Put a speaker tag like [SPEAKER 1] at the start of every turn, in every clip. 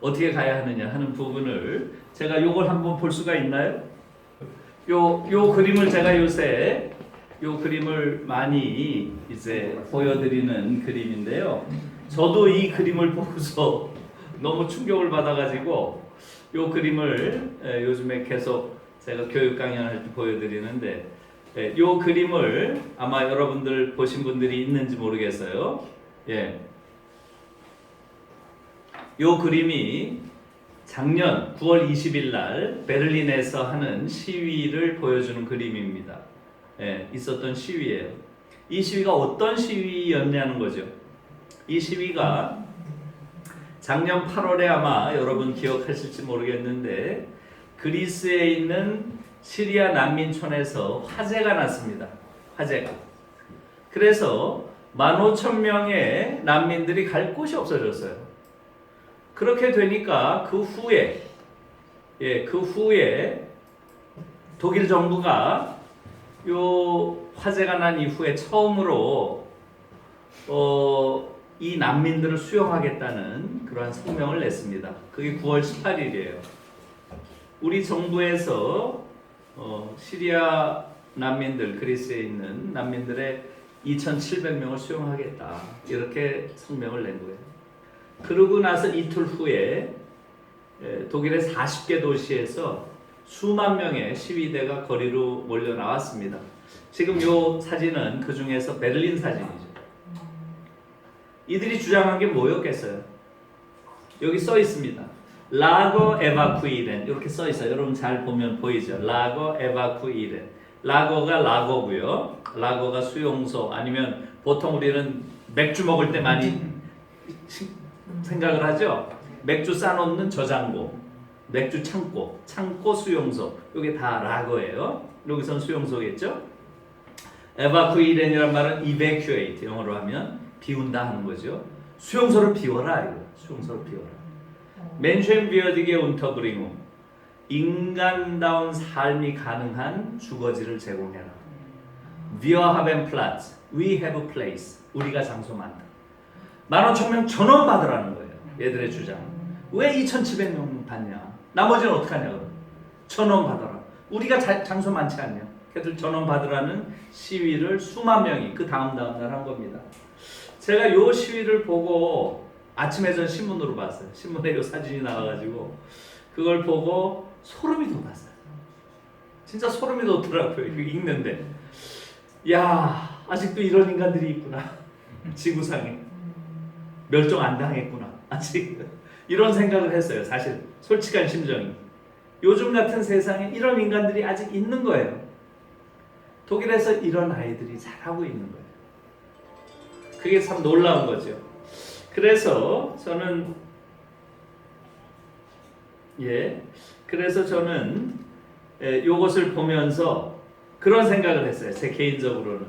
[SPEAKER 1] 어떻게 가야 하느냐 하는 부분을 제가 요걸 한번 볼 수가 있나요? 요 그림을 제가 요새 요 그림을 많이 이제 보여드리는 그림인데요. 저도 이 그림을 보고서 너무 충격을 받아가지고 요 그림을 요즘에 계속 제가 교육 강연할 때 보여드리는데 요 그림을 아마 여러분들 보신 분들이 있는지 모르겠어요. 예. 요 그림이 작년 9월 20일 날 베를린에서 하는 시위를 보여주는 그림입니다. 예, 있었던 시위예요. 이 시위가 어떤 시위였냐는 거죠. 이 시위가 작년 8월에 아마 여러분 기억하실지 모르겠는데 그리스에 있는 시리아 난민촌에서 화재가 났습니다. 화재가. 그래서 15,000명의 난민들이 갈 곳이 없어졌어요. 그렇게 되니까 그 후에 독일 정부가 요 화재가 난 이후에 처음으로 이 난민들을 수용하겠다는 그러한 성명을 냈습니다. 그게 9월 18일이에요. 우리 정부에서 시리아 난민들, 그리스에 있는 난민들의 2,700명을 수용하겠다 이렇게 성명을 낸 거예요. 그러고 나서 이틀 후에 독일의 40개 도시에서 수만 명의 시위대가 거리로 몰려 나왔습니다. 지금 이 사진은 그 중에서 베를린 사진이죠. 이들이 주장한 게 뭐였겠어요? 여기 써 있습니다. 라거 에바쿠이렌 이렇게 써 있어요. 여러분 잘 보면 보이죠? 라거 에바쿠이렌. 라거가 라거고요. 라거가 수용소 아니면 보통 우리는 맥주 먹을 때 많이 생각을 하죠. 맥주 싸놓는 저장고, 맥주 창고 수용소. 이게 다 라거예요. 여기선 수용소겠죠. 에바쿠이렌이란 말은 evacuate 영어로 하면 비운다 하는 거죠. 수용소를 비워라 이거. 수용소를 비워라. 멘션비어디게 운터브링움 인간다운 삶이 가능한 주거지를 제공해라. Wir haben Platz, we have a place. 우리가 장소 많다. 15,000명 전원 받으라는 거예요. 얘들의 주장. 왜 2,700명 받냐? 나머지는 어떡하냐? 전원 받아라. 우리가 장소 많지 않냐? 걔들 전원 받으라는 시위를 수만 명이 그 다음 날 한 겁니다. 제가 요 시위를 보고 아침에 전 신문으로 봤어요. 신문에 요 사진이 나와가지고 그걸 보고 소름이 돋았어요. 진짜 소름이 돋더라고요. 이거 읽는데. 야, 아직도 이런 인간들이 있구나. 지구상에. 멸종 안 당했구나. 아직 이런 생각을 했어요. 사실 솔직한 심정이. 요즘 같은 세상에 이런 인간들이 아직 있는 거예요. 독일에서 이런 아이들이 자라고 있는 거예요. 그게 참 놀라운 거죠. 그래서 저는 요것을 보면서 그런 생각을 했어요. 제 개인적으로는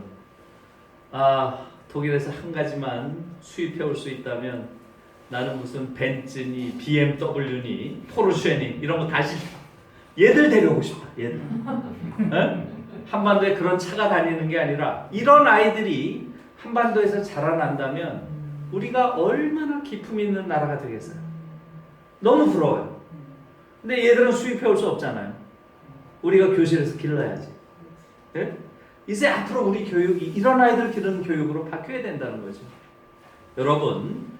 [SPEAKER 1] 독일에서 한 가지만 수입해 올 수 있다면 나는 무슨 벤츠니 BMW니 포르쉐니 이런 거 다 싫다. 얘들 데려오고 싶다. 얘들. 한반도에 그런 차가 다니는 게 아니라 이런 아이들이 한반도에서 자라난다면 우리가 얼마나 기품 있는 나라가 되겠어요. 너무 부러워요. 근데 얘들은 수입해 올 수 없잖아요. 우리가 교실에서 길러야지. 네? 이제 앞으로 우리 교육이 이런 아이들 기르는 교육으로 바뀌어야 된다는 거죠. 여러분,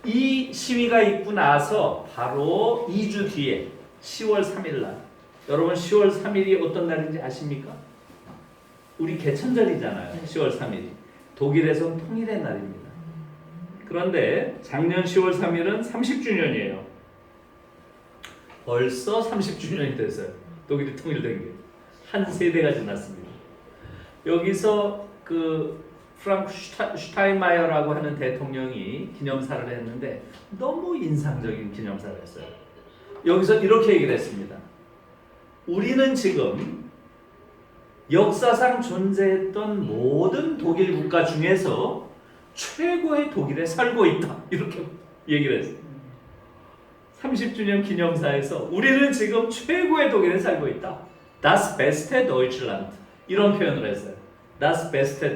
[SPEAKER 1] 이 시위가 있고 나서 바로 2주 뒤에 10월 3일 날 여러분 10월 3일이 어떤 날인지 아십니까? 우리 개천절이잖아요. 10월 3일이. 독일에서 통일의 날입니다. 그런데 작년 10월 3일은 30주년이에요. 벌써 30주년이 됐어요. 독일이 통일된 게. 한 세대가 지났습니다. 여기서 그 프랑크 슈타인마이어라고 하는 대통령이 기념사를 했는데 너무 인상적인 기념사를 했어요. 여기서 이렇게 얘기를 했습니다. 우리는 지금 역사상 존재했던 모든 독일 국가 중에서 최고의 독일에 살고 있다. 이렇게 얘기를 했어요. 30주년 기념사에서 우리는 지금 최고의 독일에 살고 있다. Das beste Deutschland. 이런 표현을 했어요. Das beste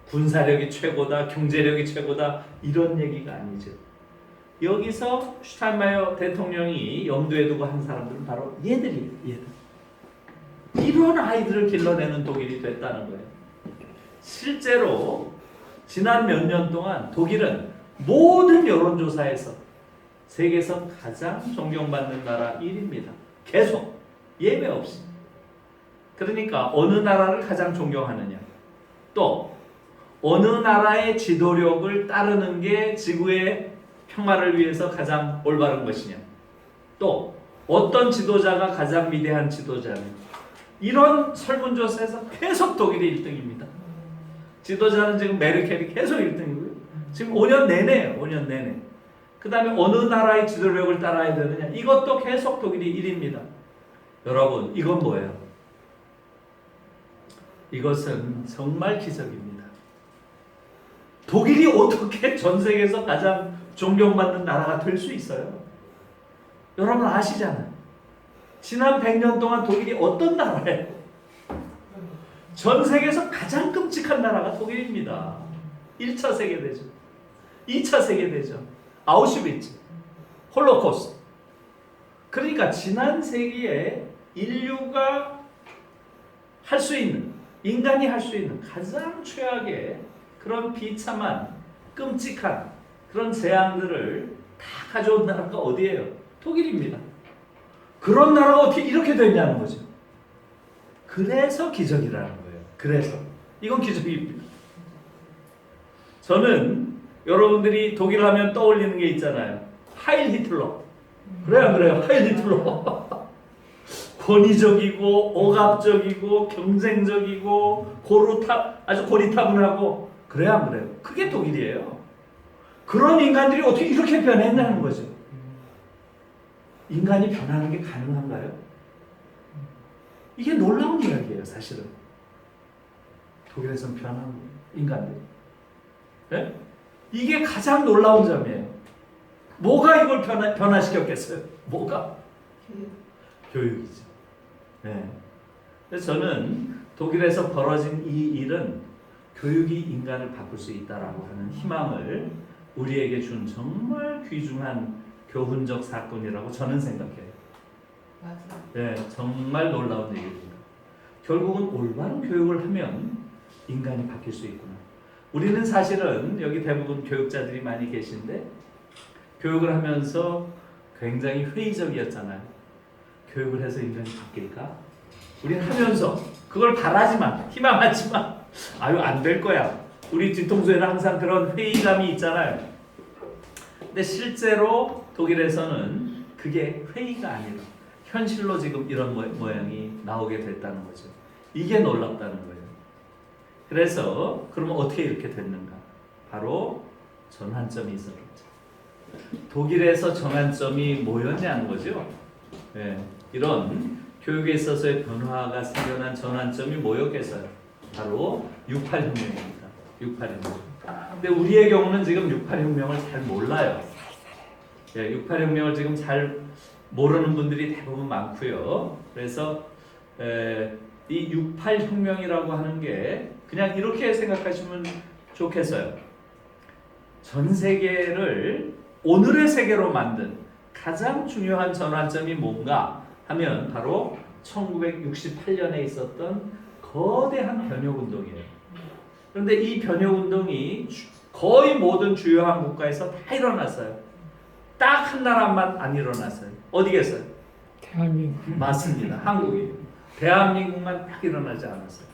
[SPEAKER 1] 군사력이 최고다, 경제력이 최고다 이런 얘기가 아니죠. 여기서 슈타인마이어 대통령이 염두에 두고 한 사람들은 바로 얘들이에요. 얘들. 이런 아이들을 길러내는 독일이 됐다는 거예요. 실제로 지난 몇 년 동안 독일은 모든 여론조사에서 세계에서 가장 존경받는 나라 1위입니다. 계속 예외 없이. 그러니까 어느 나라를 가장 존경하느냐, 또 어느 나라의 지도력을 따르는 게 지구의 평화를 위해서 가장 올바른 것이냐, 또 어떤 지도자가 가장 위대한 지도자냐, 이런 설문조사에서 계속 독일이 1등입니다. 지도자는 지금 메르켈이 계속 1등이고요. 지금 5년 내내예요. 5년 내내. 그 다음에 어느 나라의 지도력을 따라야 되느냐, 이것도 계속 독일이 1위입니다. 여러분, 이건 뭐예요? 이것은 정말 기적입니다. 독일이 어떻게 전 세계에서 가장 존경받는 나라가 될 수 있어요? 여러분 아시잖아요. 지난 100년 동안 독일이 어떤 나라예요? 전 세계에서 가장 끔찍한 나라가 독일입니다. 1차 세계대전, 2차 세계대전, 아우슈비츠, 홀로코스트. 그러니까 지난 세기에 인류가 할 수 있는, 인간이 할 수 있는 가장 최악의 그런 비참한, 끔찍한 그런 재앙들을 다 가져온 나라가 어디예요? 독일입니다. 그런 나라가 어떻게 이렇게 됐냐는 거죠. 그래서 기적이라는 거예요. 그래서 이건 기적입니다. 저는 여러분들이 독일 하면 떠올리는 게 있잖아요. 하일 히틀러. 그래요, 그래요. 하일 히틀러. 권위적이고 억압적이고 경쟁적이고 아주 고리타분하고, 그래요, 안 그래요? 그게 독일이에요. 그런 인간들이 어떻게 이렇게 변했냐는 거죠. 인간이 변하는 게 가능한가요? 이게 놀라운 이야기예요, 사실은. 독일에서 변한 인간들. 네? 이게 가장 놀라운 점이에요. 뭐가 이걸 변화시켰겠어요? 뭐가? 교육이죠. 네. 그래서 저는 독일에서 벌어진 이 일은 교육이 인간을 바꿀 수 있다라고 하는 희망을 우리에게 준 정말 귀중한 교훈적 사건이라고 저는 생각해요.
[SPEAKER 2] 맞아요.
[SPEAKER 1] 네, 정말 놀라운 얘기입니다. 결국은 올바른 교육을 하면 인간이 바뀔 수 있구나. 우리는 사실은 여기 대부분 교육자들이 많이 계신데 교육을 하면서 굉장히 회의적이었잖아요. 교육을 해서 인간이 바뀔까? 우리는 하면서 그걸 바라지만, 희망하지만 아유 안 될 거야. 우리 뒤통수에는 항상 그런 회의감이 있잖아요. 근데 실제로 독일에서는 그게 회의가 아니라 현실로 지금 이런 모양이 나오게 됐다는 거죠. 이게 놀랍다는 거예요. 그래서 그러면 어떻게 이렇게 됐는가? 바로 전환점이 있었겠죠. 독일에서 전환점이 뭐였냐는 거죠. 네, 이런 교육에 있어서의 변화가 생겨난 전환점이 뭐였겠어요? 바로 68혁명입니다. 68혁명. 근데 우리의 경우는 지금 68혁명을 잘 몰라요. 네, 68혁명을 지금 잘 모르는 분들이 대부분 많고요. 그래서 이 68혁명이라고 하는 게 그냥 이렇게 생각하시면 좋겠어요. 전 세계를 오늘의 세계로 만든 가장 중요한 전환점이 뭔가 하면 바로 1968년에 있었던 거대한 변혁운동이에요. 그런데 이 변혁운동이 거의 모든 주요한 국가에서 다 일어났어요. 딱 한 나라만 안 일어났어요. 어디겠어요?
[SPEAKER 3] 대한민국.
[SPEAKER 1] 맞습니다. 한국이. 대한민국만 딱 일어나지 않았어요.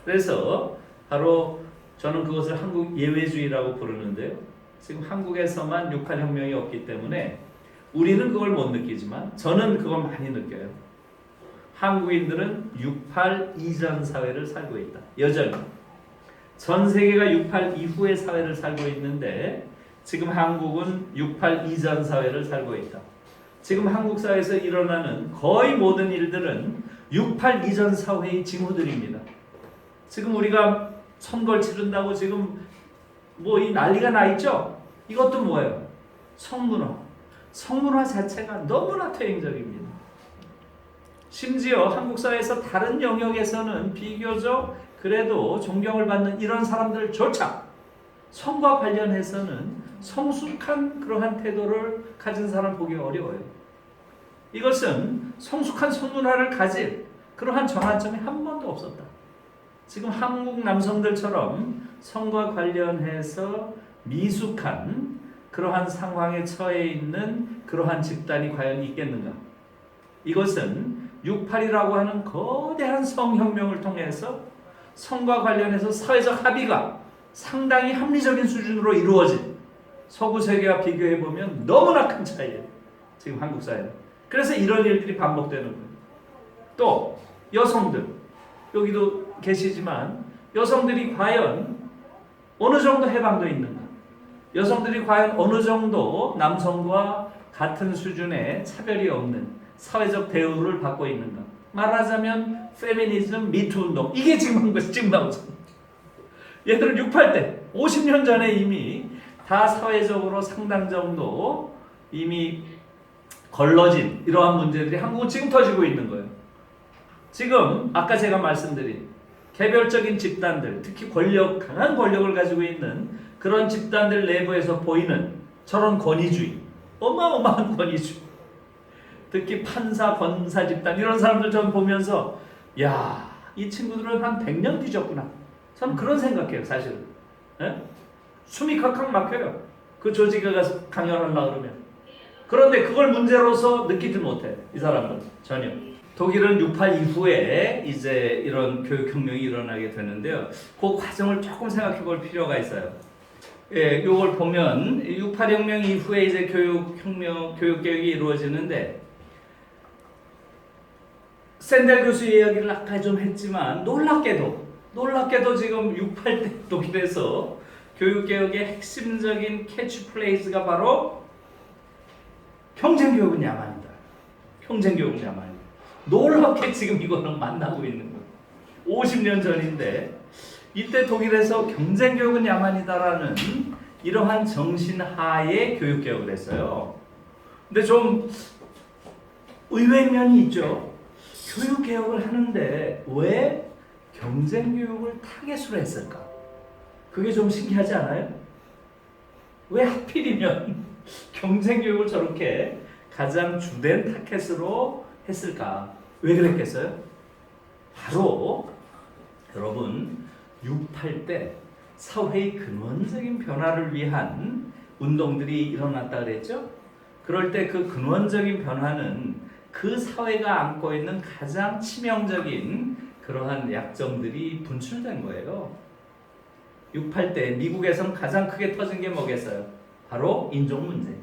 [SPEAKER 1] 그래서 바로 저는 그것을 한국 예외주의라고 부르는데요. 지금 한국에서만 68혁명이 없기 때문에 우리는 그걸 못 느끼지만 저는 그걸 많이 느껴요. 한국인들은 68 이전 사회를 살고 있다. 여전히. 전 세계가 68 이후의 사회를 살고 있는데 지금 한국은 68 이전 사회를 살고 있다. 지금 한국 사회에서 일어나는 거의 모든 일들은 68 이전 사회의 징후들입니다. 지금 우리가 선거를 치른다고 지금 뭐 이 난리가 나 있죠? 이것도 뭐예요? 성문화. 성문화 자체가 너무나 퇴행적입니다. 심지어 한국 사회에서 다른 영역에서는 비교적 그래도 존경을 받는 이런 사람들조차 성과 관련해서는 성숙한 그러한 태도를 가진 사람 보기 어려워요. 이것은 성숙한 성문화를 가질 그러한 정한점이 한 번도 없었다. 지금 한국 남성들처럼 성과 관련해서 미숙한 그러한 상황에 처해 있는 그러한 집단이 과연 있겠는가? 이것은 6.8이라고 하는 거대한 성혁명을 통해서 성과 관련해서 사회적 합의가 상당히 합리적인 수준으로 이루어진 서구 세계와 비교해보면 너무나 큰 차이예요. 지금 한국 사회는. 그래서 이런 일들이 반복되는 거예요. 또 여성들, 여기도 계시지만 여성들이 과연 어느 정도 해방도 있는가? 여성들이 과연 어느 정도 남성과 같은 수준의 차별이 없는 사회적 대우를 받고 있는가? 말하자면 페미니즘, 미투 운동, 이게 지금 한 것이 지금 나오잖아요. 얘들은 6.8 때 50년 전에 이미 다 사회적으로 상당 정도 이미 걸러진 이러한 문제들이 한국은 지금 터지고 있는 거예요. 지금 아까 제가 말씀드린 개별적인 집단들, 특히 강한 권력을 가지고 있는 그런 집단들 내부에서 보이는 저런 권위주의, 어마어마한 권위주의, 특히 판사, 권사 집단 이런 사람들 좀 보면서 야, 이 친구들은 한 100년 뒤졌구나. 저는 그런 생각해요, 사실은. 예? 숨이 칵칵 막혀요. 그 조직에 가서 강연하려고 그러면. 그런데 그걸 문제로서 느끼지 못해, 이 사람들은 전혀. 독일은 6.8 이후에 이제 이런 교육혁명이 일어나게 되는데요. 그 과정을 조금 생각해 볼 필요가 있어요. 예, 요걸 보면 6.8 혁명 이후에 이제 교육개혁이 이루어지는데 샌델 교수 이야기를 아까 좀 했지만 놀랍게도 지금 6.8 때 독일에서 교육개혁의 핵심적인 캐치프레이즈가 바로 평생교육은 야만이다. 평생교육은 야만이다. 놀랍게 지금 이거는 만나고 있는 거예요. 50년 전인데 이때 독일에서 경쟁교육은 야만이다라는 이러한 정신하에 교육개혁을 했어요. 근데 좀 의외의 면이 있죠. 교육개혁을 하는데 왜 경쟁교육을 타겟으로 했을까? 그게 좀 신기하지 않아요? 왜 하필이면 경쟁교육을 저렇게 가장 주된 타겟으로 했을까? 왜 그랬겠어요? 바로 여러분 6.8 때 사회의 근원적인 변화를 위한 운동들이 일어났다 그랬죠? 그럴 때 그 근원적인 변화는 그 사회가 안고 있는 가장 치명적인 그러한 약점들이 분출된 거예요. 6.8 때 미국에서는 가장 크게 터진 게 뭐겠어요? 바로 인종 문제.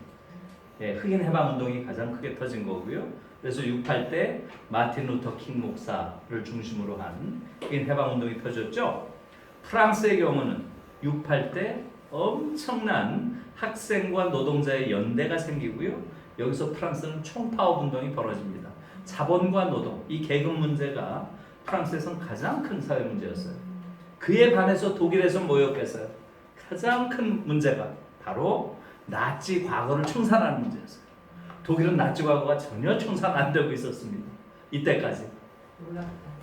[SPEAKER 1] 예, 흑인 해방 운동이 가장 크게 터진 거고요. 그래서 6.8 때 마틴 루터 킹 목사를 중심으로 한 흑인 해방 운동이 터졌죠. 프랑스의 경우는 6.8 때 엄청난 학생과 노동자의 연대가 생기고요. 여기서 프랑스는 총파업 운동이 벌어집니다. 자본과 노동, 이 계급 문제가 프랑스에서는 가장 큰 사회 문제였어요. 그에 반해서 독일에서 뭐였겠어요? 가장 큰 문제가 바로 나치 과거를 청산하는 문제였어요. 독일은 나치 과거가 전혀 청산 안 되고 있었습니다. 이때까지.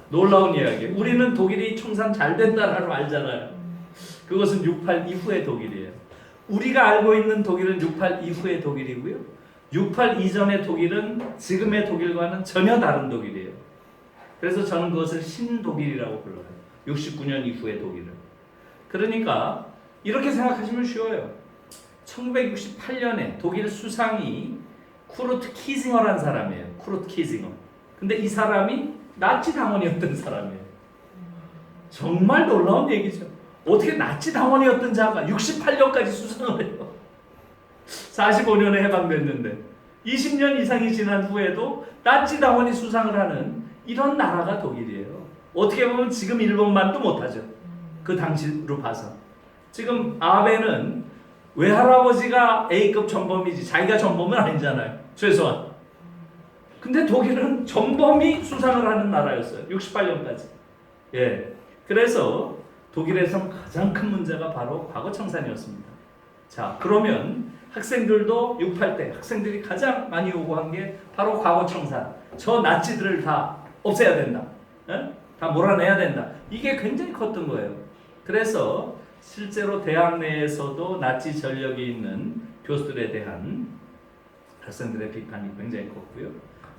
[SPEAKER 1] 놀라운 이야기. 우리는 독일이 청산 잘 된다라고 알잖아요. 그것은 6.8 이후의 독일이에요. 우리가 알고 있는 독일은 6.8 이후의 독일이고요. 6.8 이전의 독일은 지금의 독일과는 전혀 다른 독일이에요. 그래서 저는 그것을 신독일이라고 불러요. 69년 이후의 독일은. 그러니까 이렇게 생각하시면 쉬워요. 1968년에 독일 수상이 쿠르트 키징어라는 사람이에요. 쿠르트 키징어. 근데 이 사람이 나치 당원이었던 사람이에요. 정말 놀라운 얘기죠. 어떻게 나치 당원이었던 자가 68년까지 수상을 해요. 45년에 해방됐는데 20년 이상이 지난 후에도 나치 당원이 수상을 하는 이런 나라가 독일이에요. 어떻게 보면 지금 일본만도 못하죠. 그 당시로 봐서. 지금 아베는 외할아버지가 A급 전범이지 자기가 전범은 아니잖아요. 최소한. 근데 독일은 전범이 수상을 하는 나라였어요. 68년까지. 예. 그래서 독일에서 가장 큰 문제가 바로 과거 청산이었습니다. 자, 그러면 학생들도 6.8 때 학생들이 가장 많이 요구한 게 바로 과거 청산. 저 나치들을 다 없애야 된다. 예? 다 몰아내야 된다. 이게 굉장히 컸던 거예요. 그래서 실제로 대학 내에서도 나치 전력이 있는 교수들에 대한 학생들의 비판이 굉장히 컸고요.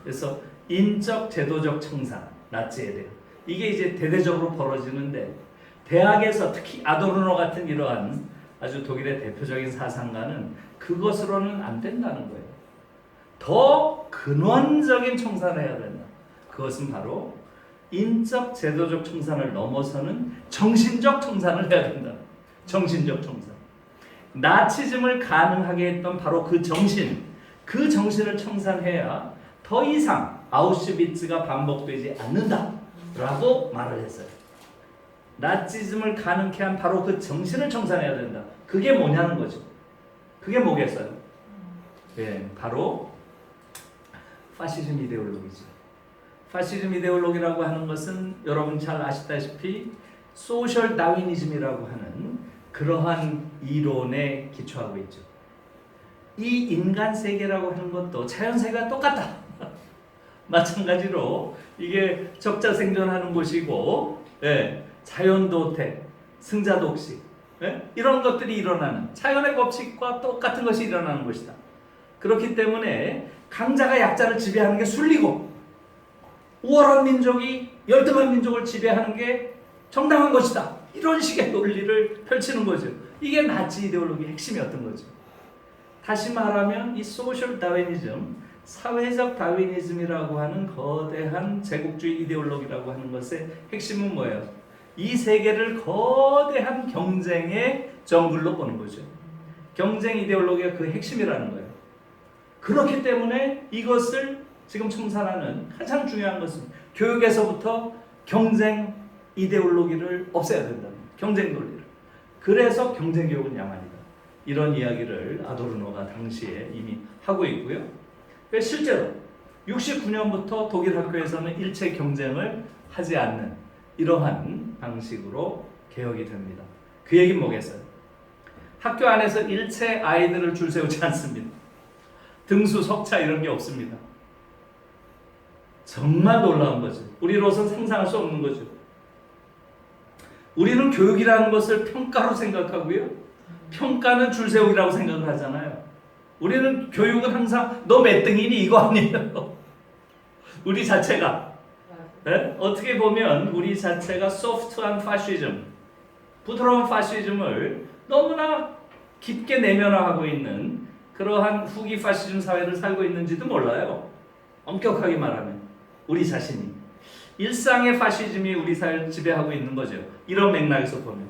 [SPEAKER 1] 그래서 인적 제도적 청산, 나치에 대한 이게 이제 대대적으로 벌어지는데 대학에서 특히 아도르노 같은 이러한 아주 독일의 대표적인 사상가는 그것으로는 안 된다는 거예요. 더 근원적인 청산을 해야 된다. 그것은 바로 인적 제도적 청산을 넘어서는 정신적 청산을 해야 된다. 정신적 청산. 나치즘을 가능하게 했던 바로 그 정신을 청산해야 더 이상 아우슈비츠가 반복되지 않는다라고 말을 했어요. 나치즘을 가능케 한 바로 그 정신을 청산해야 된다. 그게 뭐냐는 거죠. 그게 뭐겠어요? 예, 바로 파시즘 이데올로기죠. 파시즘 이데올로기라고 하는 것은 여러분 잘 아시다시피 소셜 다윈이즘이라고 하는 그러한 이론에 기초하고 있죠. 이 인간 세계라고 하는 것도 자연 세계가 똑같다. 마찬가지로 이게 적자 생존하는 곳이고, 예, 자연도태, 승자독식, 예? 이런 것들이 일어나는 자연의 법칙과 똑같은 것이 일어나는 것이다. 그렇기 때문에 강자가 약자를 지배하는 게 순리고 우월한 민족이 열등한 민족을 지배하는 게 정당한 것이다. 이런 식의 논리를 펼치는 거죠. 이게 나치 이데올로기의 핵심이었던 거죠. 다시 말하면 이 소셜 다윈이즘, 사회적 다윈이즘이라고 하는 거대한 제국주의 이데올로기라고 하는 것의 핵심은 뭐예요? 이 세계를 거대한 경쟁의 정글로 보는 거죠. 경쟁 이데올로기가 그 핵심이라는 거예요. 그렇기 때문에 이것을 지금 청산하는 가장 중요한 것은 교육에서부터 경쟁 이데올로기를 없애야 된다. 경쟁 논리를. 그래서 경쟁 교육은 야만이다. 이런 이야기를 아도르노가 당시에 이미 하고 있고요. 실제로 69년부터 독일 학교에서는 일체 경쟁을 하지 않는 이러한 방식으로 개혁이 됩니다. 그 얘기는 뭐겠어요? 학교 안에서 일체 아이들을 줄 세우지 않습니다. 등수, 석차 이런 게 없습니다. 정말 놀라운 거죠. 우리로서는 상상할 수 없는 거죠. 우리는 교육이라는 것을 평가로 생각하고요. 평가는 줄 세우기라고 생각을 하잖아요. 우리는 교육은 항상 너 몇 등이니 이거 아니에요. 우리 자체가 네? 어떻게 보면 우리 자체가 소프트한 파시즘, 부드러운 파시즘을 너무나 깊게 내면화하고 있는 그러한 후기 파시즘 사회를 살고 있는지도 몰라요. 엄격하게 말하면 우리 자신이 일상의 파시즘이 우리 사회를 지배하고 있는 거죠. 이런 맥락에서 보면.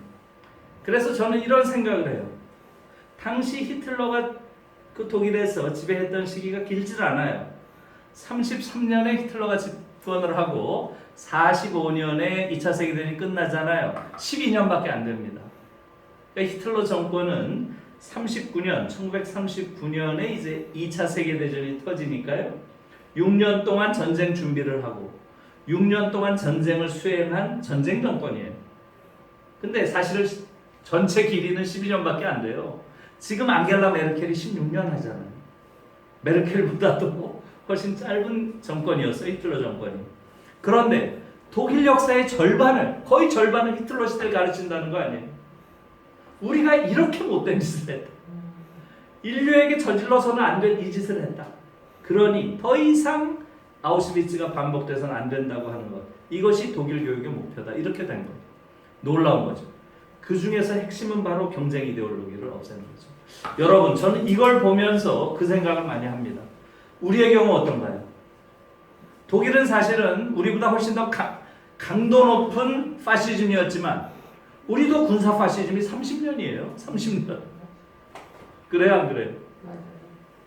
[SPEAKER 1] 그래서 저는 이런 생각을 해요. 당시 히틀러가 그 독일에서 지배했던 시기가 길지 않아요. 33년에 히틀러가 집권을 하고 45년에 2차 세계대전이 끝나잖아요. 12년밖에 안 됩니다. 그러니까 히틀러 정권은 1939년에 이제 2차 세계대전이 터지니까요. 6년 동안 전쟁 준비를 하고 6년 동안 전쟁을 수행한 전쟁 정권이에요. 근데 사실은 전체 길이는 12년밖에 안 돼요. 지금 앙겔라 메르켈이 16년 하잖아요. 메르켈보다도 훨씬 짧은 정권이었어요. 히틀러 정권이. 그런데 독일 역사의 거의 절반을 히틀러 시대를 가르친다는 거 아니에요. 우리가 이렇게 못된 짓을 했다. 인류에게 저질러서는 안 될 이 짓을 했다. 그러니 더 이상 아우슈비츠가 반복돼서는 안 된다고 하는 것. 이것이 독일 교육의 목표다. 이렇게 된 거예요. 놀라운 거죠. 그 중에서 핵심은 바로 경쟁 이데올로기를 없애는 거죠. 여러분, 저는 이걸 보면서 그 생각을 많이 합니다. 우리의 경우 어떤가요? 독일은 사실은 우리보다 훨씬 더 강도 높은 파시즘이었지만 우리도 군사 파시즘이 30년이에요. 30년. 그래요, 안 그래요?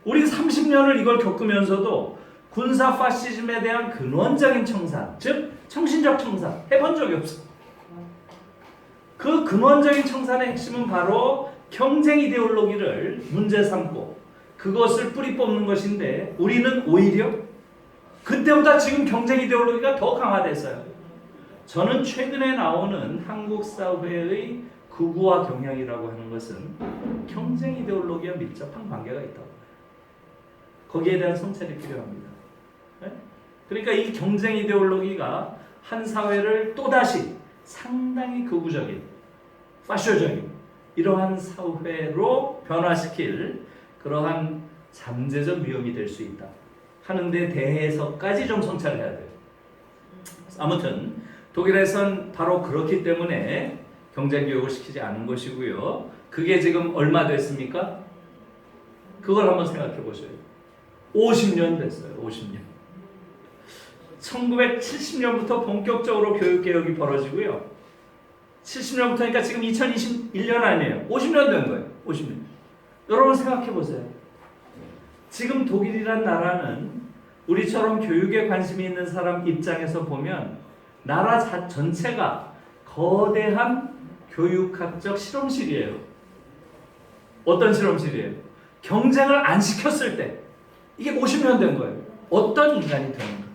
[SPEAKER 1] 우리 30년을 이걸 겪으면서도 군사 파시즘에 대한 근원적인 청산, 즉 정신적 청산 해본 적이 없어. 그 근원적인 청산의 핵심은 바로 경쟁 이데올로기를 문제 삼고 그것을 뿌리 뽑는 것인데 우리는 오히려 그때보다 지금 경쟁 이데올로기가 더 강화됐어요. 저는 최근에 나오는 한국 사회의 극우화 경향이라고 하는 것은 경쟁 이데올로기와 밀접한 관계가 있다고 봐요. 거기에 대한 성찰이 필요합니다. 네? 그러니까 이 경쟁 이데올로기가 한 사회를 또다시 상당히 극우적인, 파쇼적인 이러한 사회로 변화시킬 그러한 잠재적 위험이 될 수 있다 하는 데 대해서까지 좀 성찰을 해야 돼요. 아무튼 독일에선 바로 그렇기 때문에 경제교육을 시키지 않은 것이고요. 그게 지금 얼마 됐습니까? 그걸 한번 생각해 보셔요. 50년 됐어요. 50년. 1970년부터 본격적으로 교육개혁이 벌어지고요. 70년부터니까 지금 2021년 아니에요. 50년 된 거예요. 50년. 여러분 생각해 보세요. 지금 독일이란 나라는 우리처럼 교육에 관심이 있는 사람 입장에서 보면 나라 전체가 거대한 교육학적 실험실이에요. 어떤 실험실이에요? 경쟁을 안 시켰을 때 이게 50년 된 거예요. 어떤 인간이 되는가?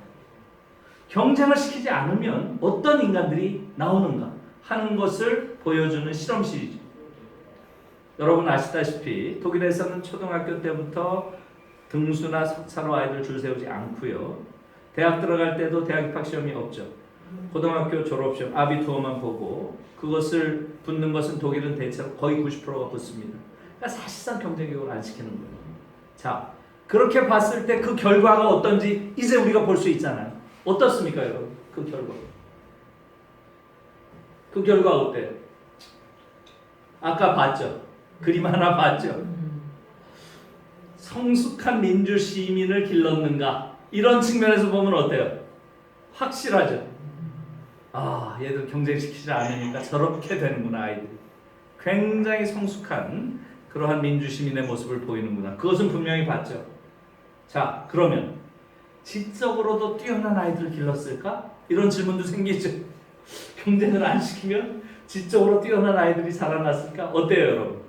[SPEAKER 1] 경쟁을 시키지 않으면 어떤 인간들이 나오는가 하는 것을 보여주는 실험실이죠. 여러분 아시다시피 독일에서는 초등학교 때부터 등수나 석사로 아이들 줄 세우지 않고요. 대학 들어갈 때도 대학 입학 시험이 없죠. 고등학교 졸업시험 아비투어만 보고 그것을 붙는 것은 독일은 대체로 거의 90%가 붙습니다. 그러니까 사실상 경쟁교육을 안 시키는 거예요. 자, 그렇게 봤을 때 그 결과가 어떤지 이제 우리가 볼 수 있잖아요. 어떻습니까, 여러분? 그 결과. 그 결과 어때요? 아까 봤죠? 그림 하나 봤죠? 성숙한 민주 시민을 길렀는가? 이런 측면에서 보면 어때요? 확실하죠? 아, 얘들 경쟁시키지 않으니까 저렇게 되는구나, 아이들이. 굉장히 성숙한 그러한 민주 시민의 모습을 보이는구나. 그것은 분명히 봤죠. 자, 그러면 지적으로도 뛰어난 아이들을 길렀을까? 이런 질문도 생기죠. 경쟁을 안 시키면 지적으로 뛰어난 아이들이 자라났을까? 어때요, 여러분?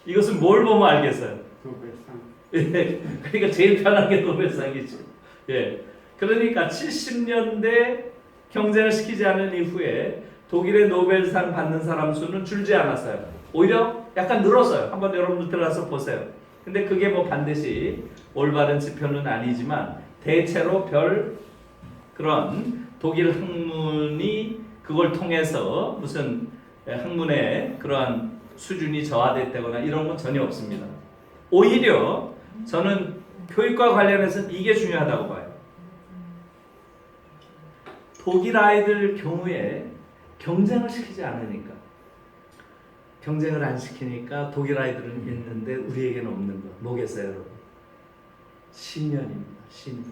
[SPEAKER 1] 이것은 뭘 보면 알겠어요?
[SPEAKER 2] 노벨상.
[SPEAKER 1] 예, 그러니까 제일 편한 게 노벨상이죠. 예, 그러니까 70년대 경쟁을 시키지 않은 이후에 독일의 노벨상 받는 사람 수는 줄지 않았어요. 오히려 약간 늘었어요. 한번 여러분들 들어가서 보세요. 근데 그게 뭐 반드시 올바른 지표는 아니지만 대체로 별 그런 독일 학문이 그걸 통해서 무슨 학문의 그러한 수준이 저하됐다거나 이런 건 전혀 없습니다. 오히려 저는 교육과 관련해서 이게 중요하다고 봐요. 독일 아이들 경우에 경쟁을 시키지 않으니까, 경쟁을 안 시키니까 독일 아이들은 있는데 우리에게는 없는 거 뭐겠어요, 여러분? 심연입니다. 심연.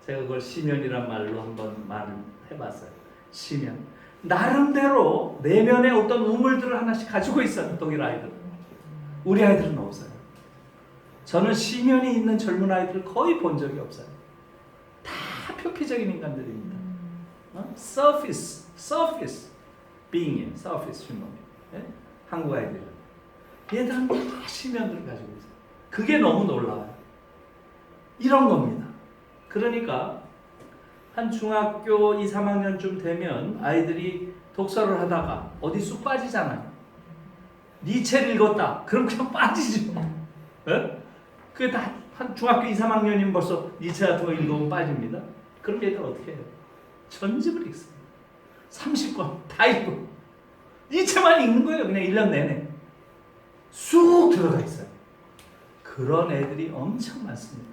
[SPEAKER 1] 제가 그걸 심연이란 말로 한번 말을 해봤어요. 심연. 나름대로 내면에 어떤 우물들을 하나씩 가지고 있어요, 독일 아이들. 우리 아이들은 없어요. 저는 심연이 있는 젊은 아이들을 거의 본 적이 없어요. 다 표피적인 인간들입니다. surface being이에요. surface human. 예? 한국 아이들. 얘들은 다 심연들을 가지고 있어요. 그게 너무 놀라워요. 이런 겁니다. 그러니까 한 중학교 2, 3학년쯤 되면 아이들이 독서를 하다가 어디 쑥 빠지잖아요. 니체를 읽었다. 그럼 그냥 빠지죠. 예? 그게 다 한 중학교 2, 3학년이면 벌써 니체 같은 거 읽으면 빠집니다. 그럼 얘들 어떻게 해요? 전집을 읽습니다. 30권 다 읽고 니체만 읽는 거예요. 그냥 1년 내내. 쑥 들어가 있어요. 그런 애들이 엄청 많습니다.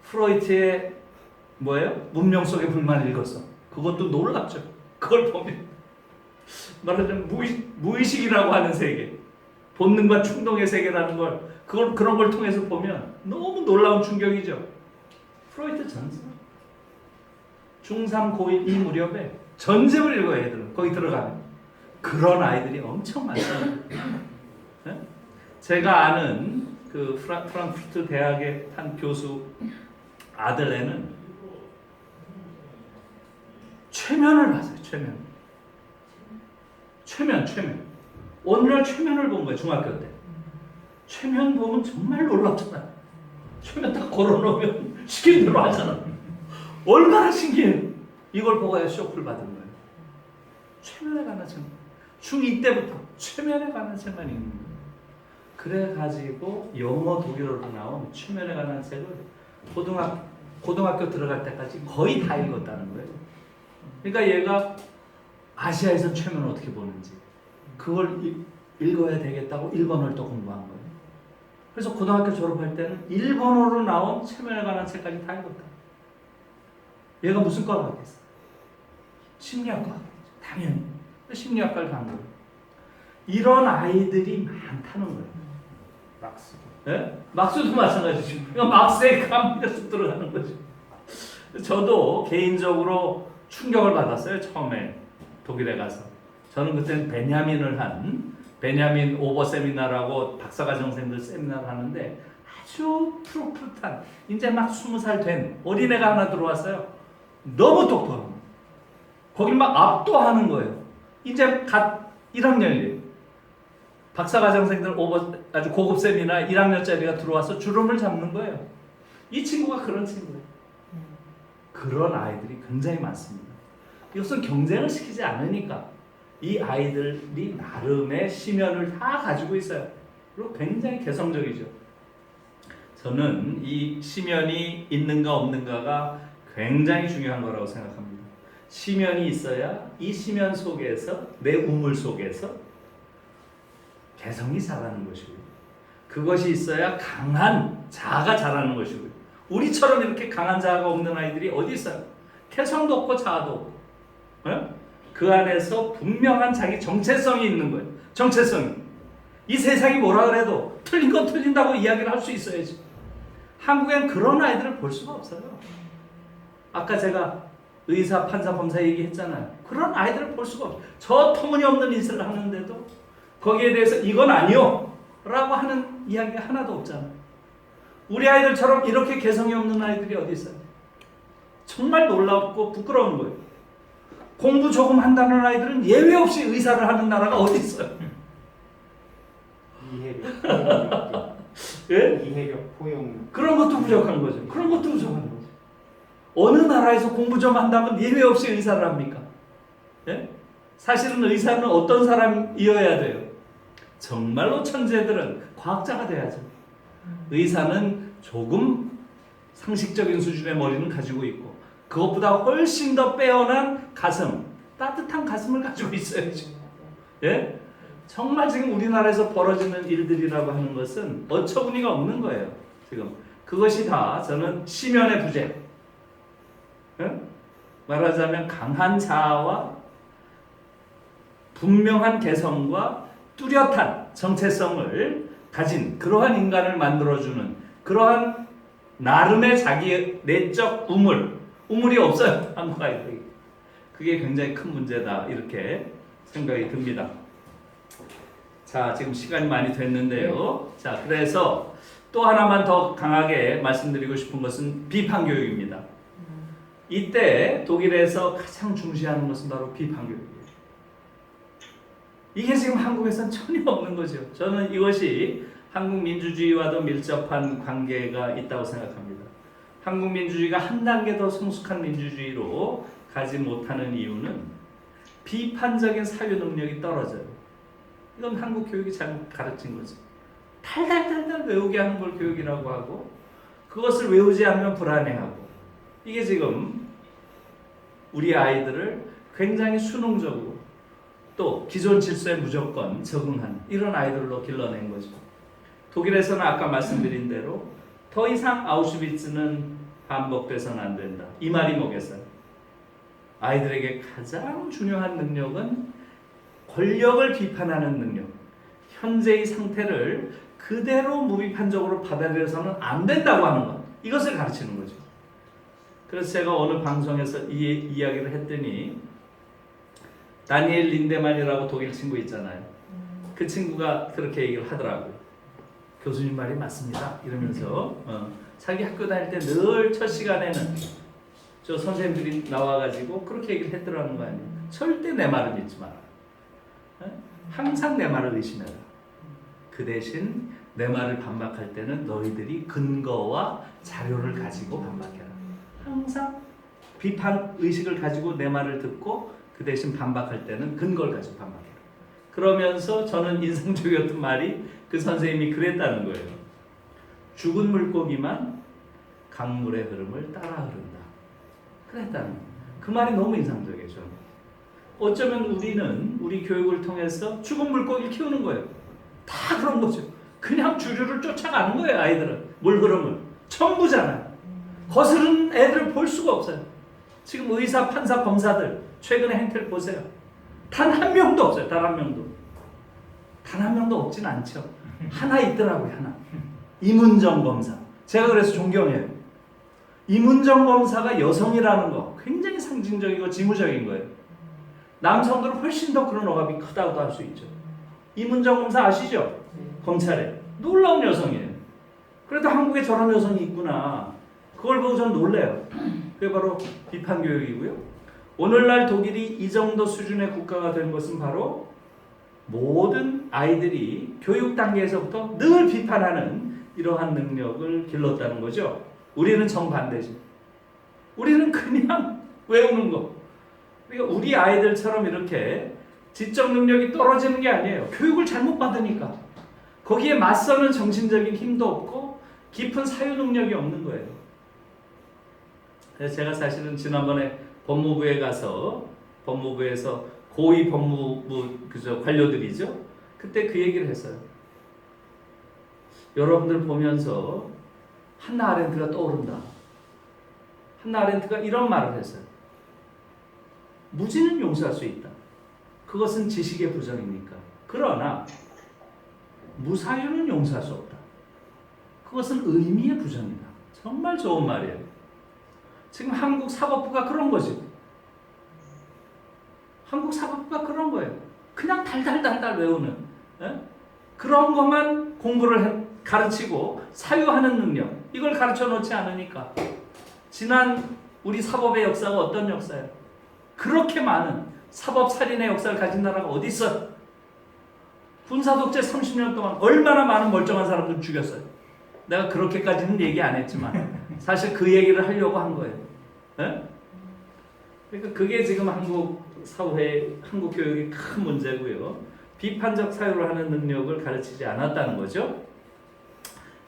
[SPEAKER 1] 프로이트의 뭐예요? 문명 속의 불만을 읽었어. 그것도 놀랍죠. 그걸 보면 말하자면 무의식이라고 하는 세계, 본능과 충동의 세계라는 걸 그런 걸 통해서 보면 너무 놀라운 충격이죠. 프로이트 전집, 중3, 고1 이 무렵에 전집을 읽어요. 애들은 거기 들어가면 그런 아이들이 엄청 많습니다. 네? 제가 아는 그 프랑크푸르트 대학의 한 교수 아들 애는 최면을 봤어요. 최면. 오늘날 최면을 본 거예요. 중학교 때. 최면 보면 정말 놀랍잖아요. 최면 딱 걸어놓으면 시킨 대로 하잖아. 얼마나 신기해요. 이걸 보고 쇼크를 받은 거예요. 최면에 관한 책. 중2 때부터 최면에 관한 책만 읽는 거예요. 그래가지고 영어 독일어로 나온 최면에 관한 책을 고등학교 들어갈 때까지 거의 다 읽었다는 거예요. 그러니까 얘가 아시아에서 최면을 어떻게 보는지 그걸 읽어야 되겠다고 일본어를 또 공부한 거예요. 그래서 고등학교 졸업할 때는 일본어로 나온 최면에 관한 책까지 다 읽었다. 얘가 무슨 과를 가겠어? 심리학과. 당연히. 심리학과를 간 거예요. 이런 아이들이 많다는 거예요.
[SPEAKER 2] 막스.
[SPEAKER 1] 네? 막스도 마찬가지죠. 그러니까 막스에 감면서 들어가는 거죠. 저도 개인적으로 충격을 받았어요. 처음에 독일에 가서. 저는 그때는 베냐민 오버 세미나라고 박사과정생들 세미나를 하는데 아주 푸릇푸릇한 이제 막 20살 된 어린애가 하나 들어왔어요. 너무 똑똑한 거예요. 거길 막 압도하는 거예요. 이제 갓 1학년이에요. 박사과정생들 아주 고급 세미나 1학년짜리가 들어와서 주름을 잡는 거예요. 이 친구가 그런 친구예요. 그런 아이들이 굉장히 많습니다. 이것은 경쟁을 시키지 않으니까 이 아이들이 나름의 심연을 다 가지고 있어요. 그리고 굉장히 개성적이죠. 저는 이 심연이 있는가 없는가가 굉장히 중요한 거라고 생각합니다. 심연이 있어야 이 심연 속에서 내 우물 속에서 개성이 자라는 것이고요. 그것이 있어야 강한 자아가 자라는 것이고요. 우리처럼 이렇게 강한 자아가 없는 아이들이 어디 있어요? 개성도 없고 자아도 없고. 네? 그 안에서 분명한 자기 정체성이 있는 거예요. 정체성이. 이 세상이 뭐라 그래도 틀린 건 틀린다고 이야기를 할 수 있어야지. 한국엔 그런 아이들을 볼 수가 없어요. 아까 제가 의사, 판사, 검사 얘기했잖아요. 그런 아이들을 볼 수가 없어요. 저 터무니없는 짓을 하는데도 거기에 대해서 이건 아니요 라고 하는 이야기가 하나도 없잖아요. 우리 아이들처럼 이렇게 개성이 없는 아이들이 어디 있어요? 정말 놀랍고 부끄러운 거예요. 공부 조금 한다는 아이들은 예외 없이 의사를 하는 나라가 어디 있어요?
[SPEAKER 2] 이해력,
[SPEAKER 1] 예?
[SPEAKER 2] 이해력, 포용.
[SPEAKER 1] 그런 것도 부족한 거죠. 그런 것도 부족한 거죠. 어느 나라에서 공부 좀 한다면 예외 없이 의사를 합니까? 예? 사실은 의사는 어떤 사람이어야 돼요? 정말로 천재들은 과학자가 돼야죠. 의사는 조금 상식적인 수준의 머리는 가지고 있고 그것보다 훨씬 더 빼어난 가슴, 따뜻한 가슴을 가지고 있어야죠. 예? 정말 지금 우리나라에서 벌어지는 일들이라고 하는 것은 어처구니가 없는 거예요. 지금 그것이 다 저는 심연의 부재. 예? 말하자면 강한 자아와 분명한 개성과 뚜렷한 정체성을 가진 그러한 인간을 만들어주는 그러한 나름의 자기의 내적 우물이 없어요. 한국 아이들이. 그게 굉장히 큰 문제다 이렇게 생각이 듭니다. 자, 지금 시간이 많이 됐는데요. 자, 그래서 또 하나만 더 강하게 말씀드리고 싶은 것은 비판교육입니다. 이때 독일에서 가장 중시하는 것은 바로 비판교육이에요. 이게 지금 한국에서는 전혀 없는 거죠. 저는 이것이 한국 민주주의와도 밀접한 관계가 있다고 생각합니다. 한국 민주주의가 한 단계 더 성숙한 민주주의로 가지 못하는 이유는 비판적인 사유 능력이 떨어져요. 이건 한국 교육이 잘못 가르친 거죠. 달달달달 외우게 하는 걸 교육이라고 하고 그것을 외우지 않으면 불안해하고 이게 지금 우리 아이들을 굉장히 수능적으로 또 기존 질서에 무조건 적응하는 이런 아이들로 길러낸 거죠. 독일에서는 아까 말씀드린 대로 더 이상 아우슈비츠는 반복돼서는 안 된다. 이 말이 뭐겠어요? 아이들에게 가장 중요한 능력은 권력을 비판하는 능력. 현재의 상태를 그대로 무비판적으로 받아들여서는 안 된다고 하는 것. 이것을 가르치는 거죠. 그래서 제가 어느 방송에서 이 이야기를 했더니 다니엘 린데만이라고 독일 친구 있잖아요. 그 친구가 그렇게 얘기를 하더라고요. 교수님 말이 맞습니다. 이러면서 자기 학교 다닐 때 늘 첫 시간에는 저 선생님들이 나와가지고 그렇게 얘기를 했더라는 거 아니에요. 절대 내 말을 믿지 마라. 항상 내 말을 의심해라. 그 대신 내 말을 반박할 때는 너희들이 근거와 자료를 가지고 반박해라. 항상 비판 의식을 가지고 내 말을 듣고 그 대신 반박할 때는 근거를 가지고 반박해라. 그러면서 저는 인상적이었던 말이 그 선생님이 그랬다는 거예요. 죽은 물고기만 강물의 흐름을 따라 흐른다. 그랬다는 그 말이 너무 인상적이에요. 저는. 어쩌면 우리는 우리 교육을 통해서 죽은 물고기를 키우는 거예요. 다 그런 거죠. 그냥 주류를 쫓아가는 거예요. 아이들은 물 흐름을 전부잖아요. 거스른 애들을 볼 수가 없어요. 지금 의사, 판사, 검사들 최근의 행태를 보세요. 단 한 명도 없어요. 단 한 명도. 단 한 명도 없진 않죠. 하나 있더라고요. 하나. 이문정 검사. 제가 그래서 존경해요. 이문정 검사가 여성이라는 거 굉장히 상징적이고 지무적인 거예요. 남성들은 훨씬 더 그런 억압이 크다고도 할 수 있죠. 이문정 검사 아시죠? 검찰에. 놀라운 여성이에요. 그래도 한국에 저런 여성이 있구나. 그걸 보고 저는 놀래요. 그게 바로 비판교육이고요. 오늘날 독일이 이 정도 수준의 국가가 된 것은 바로 모든 아이들이 교육 단계에서부터 늘 비판하는 이러한 능력을 길렀다는 거죠. 우리는 정반대죠. 우리는 그냥 외우는 거. 그러니까 우리 아이들처럼 이렇게 지적 능력이 떨어지는 게 아니에요. 교육을 잘못 받으니까. 거기에 맞서는 정신적인 힘도 없고 깊은 사유 능력이 없는 거예요. 그래서 제가 사실은 지난번에 법무부에 가서 법무부에서 고위 법무부 관료들이죠. 그때 그 얘기를 했어요. 여러분들 보면서 한나 아렌트가 떠오른다. 한나 아렌트가 이런 말을 했어요. 무지는 용서할 수 있다. 그것은 지식의 부정이니까. 그러나 무사유는 용서할 수 없다. 그것은 의미의 부정이다. 정말 좋은 말이에요. 지금 한국 사법부가 그런 거죠. 한국 사법부가 그런 거예요. 그냥 달달달달 외우는 그런 것만 공부를 가르치고 사유하는 능력 이걸 가르쳐 놓지 않으니까 지난 우리 사법의 역사가 어떤 역사예요? 그렇게 많은 사법 살인의 역사를 가진 나라가 어디 있어요? 군사독재 30년 동안 얼마나 많은 멀쩡한 사람들 죽였어요. 내가 그렇게까지는 얘기 안 했지만 사실 그 얘기를 하려고 한 거예요. 네? 그러니까 그게 지금 한국 사회, 한국 교육의 큰 문제고요. 비판적 사유를 하는 능력을 가르치지 않았다는 거죠.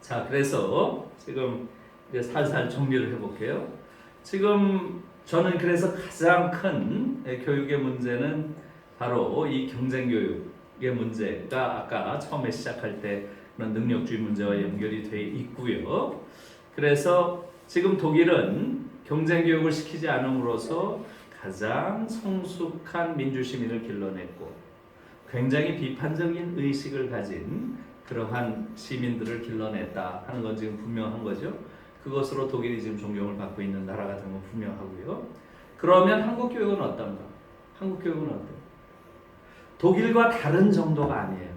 [SPEAKER 1] 자, 그래서 지금 이제 살살 정리를 해볼게요. 지금 저는 그래서 가장 큰 교육의 문제는 바로 이 경쟁교육의 문제가 아까 처음에 시작할 때 그런 능력주의 문제와 연결이 돼 있고요. 그래서 지금 독일은 경쟁교육을 시키지 않음으로써 가장 성숙한 민주시민을 길러냈고 굉장히 비판적인 의식을 가진 그러한 시민들을 길러냈다 하는 건 지금 분명한 거죠. 그것으로 독일이 지금 존경을 받고 있는 나라가 된 건 분명하고요. 그러면 한국 교육은 어떤가? 한국 교육은 어때요? 독일과 다른 정도가 아니에요.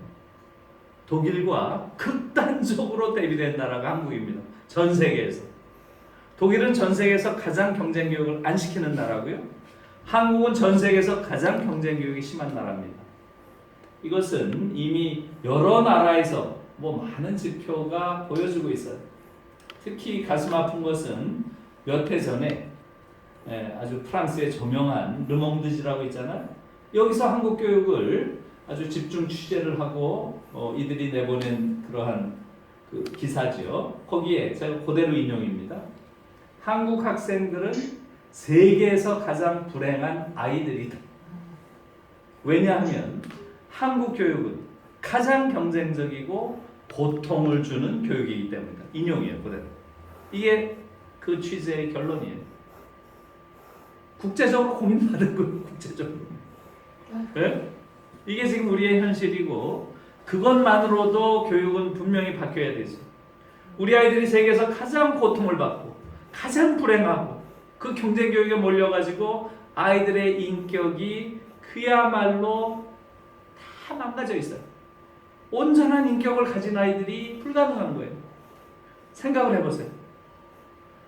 [SPEAKER 1] 독일과 극단적으로 대비된 나라가 한국입니다. 전 세계에서. 독일은 전 세계에서 가장 경쟁교육을 안 시키는 나라고요. 한국은 전 세계에서 가장 경쟁교육이 심한 나라입니다. 이것은 이미 여러 나라에서 많은 지표가 보여주고 있어요. 특히 가슴 아픈 것은 몇 해 전에 아주 프랑스의 저명한 르몽드지라고 있잖아요. 여기서 한국 교육을 아주 집중 취재를 하고 이들이 내보낸 그러한 그 기사지요. 거기에 제가 그대로 인용입니다. 한국 학생들은 세계에서 가장 불행한 아이들이다. 왜냐하면 한국 교육은 가장 경쟁적이고 고통을 주는 교육이기 때문이다. 인용이에요. 그대로. 이게 그 취재의 결론이에요. 국제적으로 고민받은 거예요. 국제적으로. 네? 이게 지금 우리의 현실이고 그것만으로도 교육은 분명히 바뀌어야 되죠. 우리 아이들이 세계에서 가장 고통을 받고 가장 불행하고 그 경쟁교육에 몰려가지고 아이들의 인격이 그야말로 다 망가져 있어요. 온전한 인격을 가진 아이들이 불가능한 거예요. 생각을 해보세요.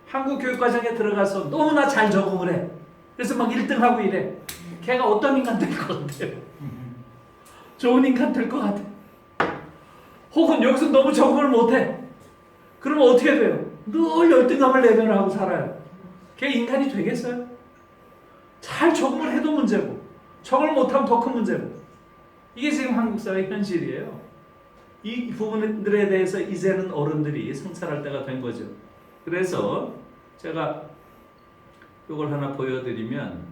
[SPEAKER 1] 한국 교육과정에 들어가서 너무나 잘 적응을 해. 그래서 막 1등하고 이래. 걔가 어떤 인간 될 것 같아요? 좋은 인간 될 것 같아. 혹은 여기서 너무 적응을 못해. 그러면 어떻게 돼요? 늘 열등감을 내면하고 살아요. 걔 인간이 되겠어요? 잘 적응을 해도 문제고 적응을 못하면 더 큰 문제고. 이게 지금 한국 사회의 현실이에요. 이 부분들에 대해서 이제는 어른들이 성찰할 때가 된 거죠. 그래서 제가 이걸 하나 보여드리면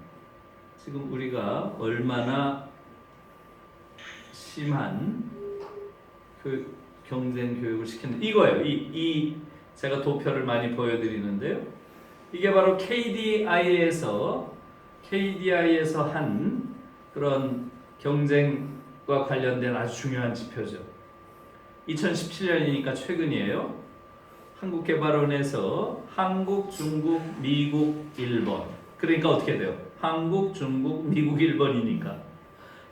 [SPEAKER 1] 지금 우리가 얼마나 심한 경쟁 교육을 시켰는데 이거예요. 이 제가 도표를 많이 보여드리는데요. 이게 바로 KDI에서 한 그런 경쟁과 관련된 아주 중요한 지표죠. 2017년이니까 최근이에요. 한국개발원에서 한국, 중국, 미국, 일본. 그러니까 어떻게 돼요? 한국, 중국, 미국, 일본이니까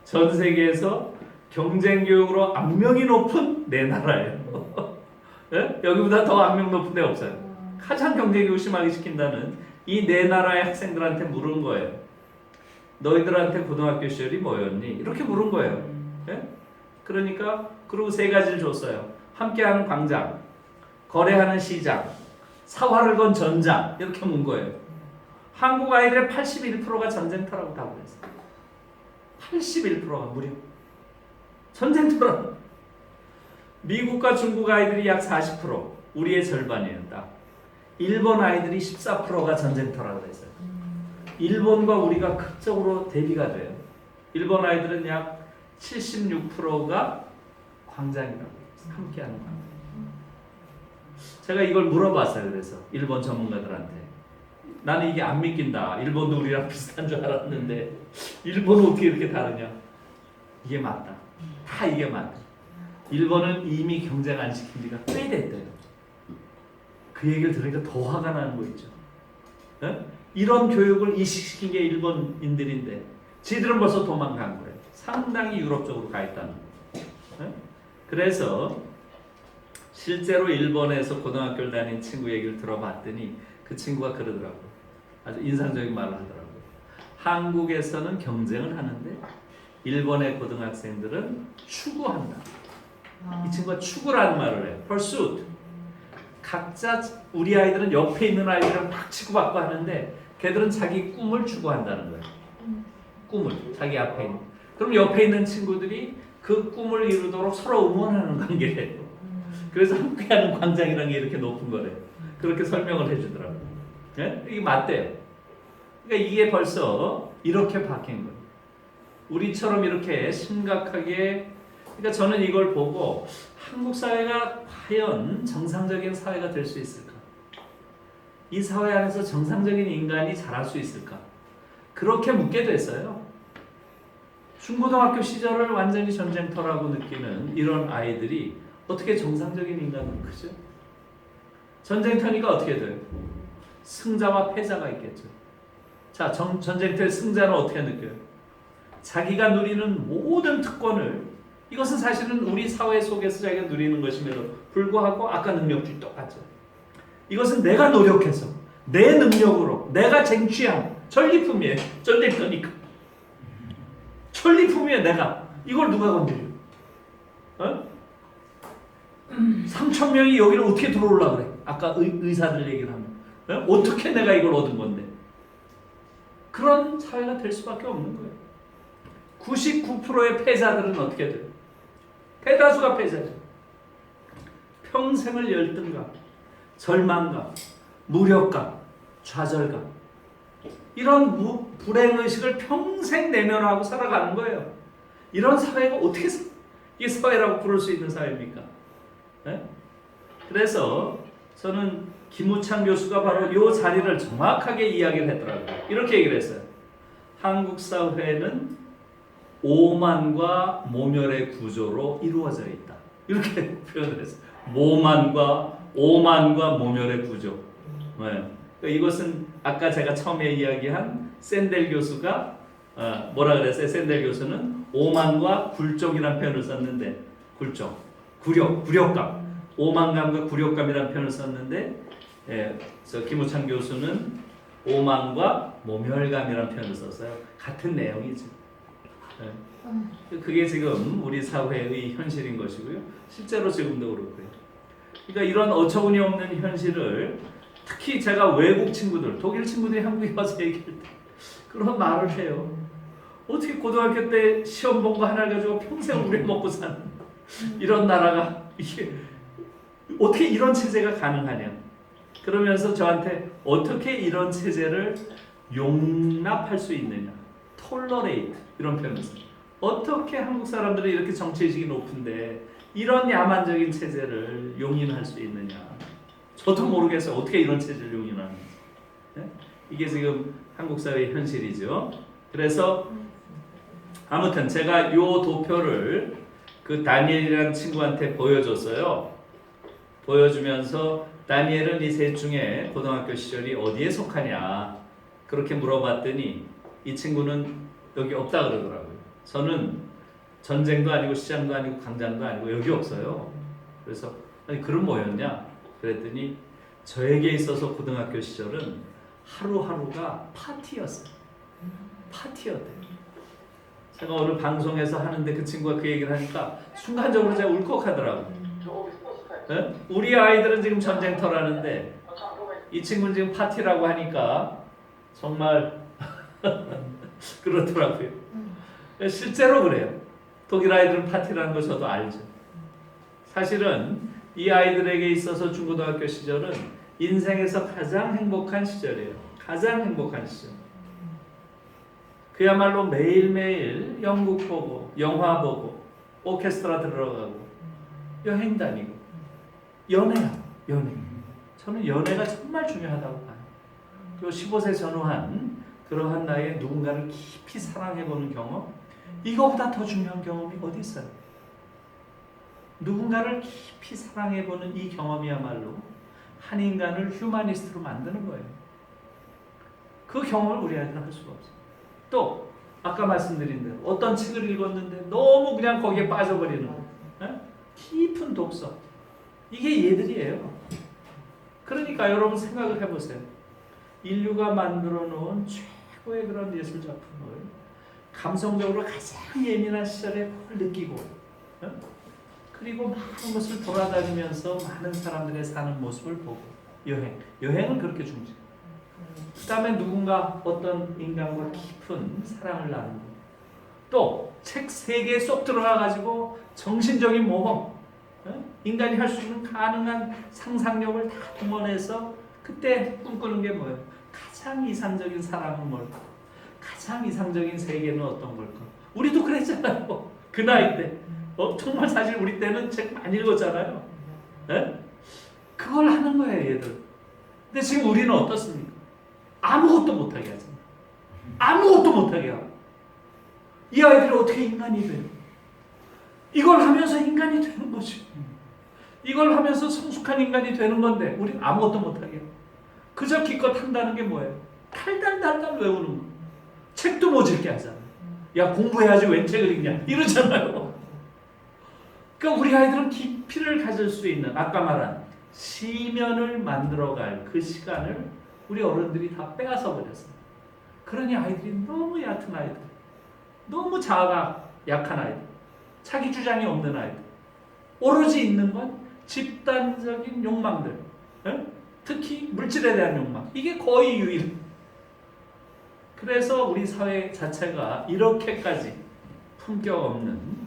[SPEAKER 1] 전 세계에서 경쟁 교육으로 악명이 높은 네 나라예요. 네? 여기보다 더 악명 높은 데 없어요. 가장 경쟁 교육 심하게 시킨다는 이 네 나라의 학생들한테 물은 거예요. 너희들한테 고등학교 시절이 뭐였니? 이렇게 물은 거예요. 네? 그러니까 그리고 세 가지를 줬어요. 함께하는 광장, 거래하는 시장, 사활을 건 전장 이렇게 문 거예요. 한국 아이들의 81%가 전쟁터라고 답을 했어요. 81%가 무려 전쟁터라. 미국과 중국 아이들이 약 40%, 우리의 절반이에요. 딱. 일본 아이들이 14%가 전쟁터라고 했어요. 일본과 우리가 극적으로 대비가 돼요. 일본 아이들은 약 76%가 광장이라고 했어요. 함께하는 광장. 제가 이걸 물어봤어요. 그래서 일본 전문가들한테 나는 이게 안 믿긴다. 일본도 우리랑 비슷한 줄 알았는데 일본은 어떻게 이렇게 다르냐? 이게 맞다. 다 이게 맞다. 일본은 이미 경쟁 안 시킨 지가 꽤 됐대요. 그 얘기를 들으니까 더 화가 나는 거 있죠. 네? 이런 교육을 이식시킨 게 일본인들인데 지들은 벌써 도망간 거예요. 상당히 유럽 쪽으로 가 있다는 거예요. 네? 그래서 실제로 일본에서 고등학교를 다닌 친구 얘기를 들어봤더니 그 친구가 그러더라고요. 아주 인상적인 말을 하더라고요. 한국에서는 경쟁을 하는데 일본의 고등학생들은 추구한다. 이 친구가 추구라는 말을 해요. pursuit. 각자 우리 아이들은 옆에 있는 아이들이랑 막 치고받고 하는데 걔들은 자기 꿈을 추구한다는 거예요. 꿈을 자기 앞에 있는. 그럼 옆에 있는 친구들이 그 꿈을 이루도록 서로 응원하는 관계래요. 그래서 함께하는 광장이라는 게 이렇게 높은 거래요. 그렇게 설명을 해주더라고요. 네? 이게 맞대요. 그러니까 이게 벌써 이렇게 바뀐 거예요. 우리처럼 이렇게 심각하게. 그러니까 저는 이걸 보고 한국 사회가 과연 정상적인 사회가 될 수 있을까? 이 사회 안에서 정상적인 인간이 자랄 수 있을까? 그렇게 묻게 됐어요. 중고등학교 시절을 완전히 전쟁터라고 느끼는 이런 아이들이 어떻게 정상적인 인간으로 크죠? 전쟁터니까 어떻게 돼요? 승자와 패자가 있겠죠. 자, 전쟁터의 승자는 어떻게 느껴요? 자기가 누리는 모든 특권을, 이것은 사실은 우리 사회 속에서 자기가 누리는 것임에도 불구하고 아까 능력주의 똑같죠. 이것은 내가 노력해서 내 능력으로 내가 쟁취한 전리품이에요. 전쟁터니까 전리품이에요. 내가 이걸 누가 건드려? 3,000명이 여기를 어떻게 들어오려고 그래? 아까 의사들 얘기를 하면 어떻게 내가 이걸 얻은 건데? 그런 사회가 될 수밖에 없는 거예요. 99%의 패자들은 어떻게 돼요? 대다수가 패자죠. 평생을 열등감, 절망감, 무력감, 좌절감, 이런 불행의식을 평생 내면하고 살아가는 거예요. 이런 사회가 어떻게 이 사회라고 부를 수 있는 사회입니까? 네? 그래서 저는 김우창 교수가 바로 이 자리를 정확하게 이야기를 했더라고요. 이렇게 얘기를 했어요. 한국 사회는 오만과 모멸의 구조로 이루어져 있다. 이렇게 표현을 했어요. 오만과 모멸의 구조. 네. 그러니까 이것은 아까 제가 처음에 이야기한 샌델 교수가 뭐라 그랬어요? 샌델 교수는 오만과 굴종이라는 표현을 썼는데, 굴종, 굴욕감, 오만감과 굴욕감이라는 표현을 썼는데, 저 김우창 교수는 오만과 모멸감이라는 표현을 썼어요. 같은 내용이죠. 그게 지금 우리 사회의 현실인 것이고요. 실제로 지금도 그렇고요. 그러니까 이런 어처구니 없는 현실을 특히 제가 외국 친구들, 독일 친구들이 한국에 와서 얘기할 때 그런 말을 해요. 어떻게 고등학교 때 시험 본 거 하나 가지고 평생 우려 먹고 사는 이런 나라가 이게 어떻게 이런 체제가 가능하냐? 그러면서 저한테 어떻게 이런 체제를 용납할 수 있느냐, tolerate 이런 표현을 써요. 어떻게 한국 사람들이 이렇게 정치의식이 높은데 이런 야만적인 체제를 용인할 수 있느냐. 저도 모르겠어요. 어떻게 이런 체제를 용인하는지. 네? 이게 지금 한국 사회의 현실이죠. 그래서 아무튼 제가 요 도표를 그 다니엘이라는 친구한테 보여줬어요. 보여주면서 다니엘은 이 셋 중에 고등학교 시절이 어디에 속하냐 그렇게 물어봤더니 이 친구는 여기 없다 그러더라고요. 저는 전쟁도 아니고 시장도 아니고 광장도 아니고 여기 없어요. 그래서 아니 그럼 뭐였냐 그랬더니 저에게 있어서 고등학교 시절은 하루하루가 파티였어요. 파티였대요. 제가 오늘 방송에서 하는데 그 친구가 그 얘기를 하니까 순간적으로 제가 울컥하더라고요. 네? 우리 아이들은 지금 전쟁터라는데 이 친구는 지금 파티라고 하니까 정말 그렇더라고요. 실제로 그래요. 독일 아이들은 파티라는 거 저도 알죠. 사실은 이 아이들에게 있어서 중고등학교 시절은 인생에서 가장 행복한 시절이에요. 가장 행복한 시절. 그야말로 매일매일 연극 보고 영화 보고 오케스트라 들어가고 여행 다니고 연애하고 연애. 저는 연애가 정말 중요하다고 봐요. 그리고 15세 전후한 그러한 나이에 누군가를 깊이 사랑해보는 경험 이거보다 더 중요한 경험이 어디 있어요? 누군가를 깊이 사랑해보는 이 경험이야말로 한 인간을 휴머니스트로 만드는 거예요. 그 경험을 우리 아이들은 할 수가 없어요. 또 아까 말씀드린 대로 어떤 책을 읽었는데 너무 그냥 거기에 빠져버리는 거예요. 깊은 독서. 이게 얘들이에요. 그러니까 여러분 생각을 해보세요. 인류가 만들어 놓은 최고의 그런 예술 작품을 감성적으로 가장 예민한 시절에 그걸 느끼고 그리고 많은 것을 돌아다니면서 많은 사람들의 사는 모습을 보고 여행은 그렇게 중요해요. 그 다음에 누군가 어떤 인간과 깊은 사랑을 나누고 또 책 세계에 쏙 들어가가지고 정신적인 모험 인간이 할 수 있는 가능한 상상력을 다 동원해서 그때 꿈꾸는 게 뭐예요? 가장 이상적인 사랑은 뭘까? 가장 이상적인 세계는 어떤 걸까? 우리도 그랬잖아요. 그 나이 때. 정말 사실 우리 때는 책 많이 읽었잖아요. 네? 그걸 하는 거예요, 얘들. 근데 지금 우리는 어떻습니까? 아무것도 못하게 하잖아요. 아무것도 못하게 하고. 이 아이들이 어떻게 인간이 돼요? 이걸 하면서 인간이 되는 거지. 이걸 하면서 성숙한 인간이 되는 건데 우리는 아무것도 못하게 해요. 그저 기껏 한다는 게 뭐예요? 달달달달 외우는 거. 책도 못 읽게 하잖아요. 야 공부해야지 웬 책을 읽냐 이러잖아요. 그러니까 우리 아이들은 깊이를 가질 수 있는 아까 말한 시면을 만들어갈 그 시간을 우리 어른들이 다 빼앗아 버렸어요. 그러니 아이들이 너무 얕은 아이들, 너무 자아가 약한 아이들, 자기 주장이 없는 아이들, 오로지 있는 건 집단적인 욕망들, 특히 물질에 대한 욕망, 이게 거의 유일. 그래서 우리 사회 자체가 이렇게까지 품격 없는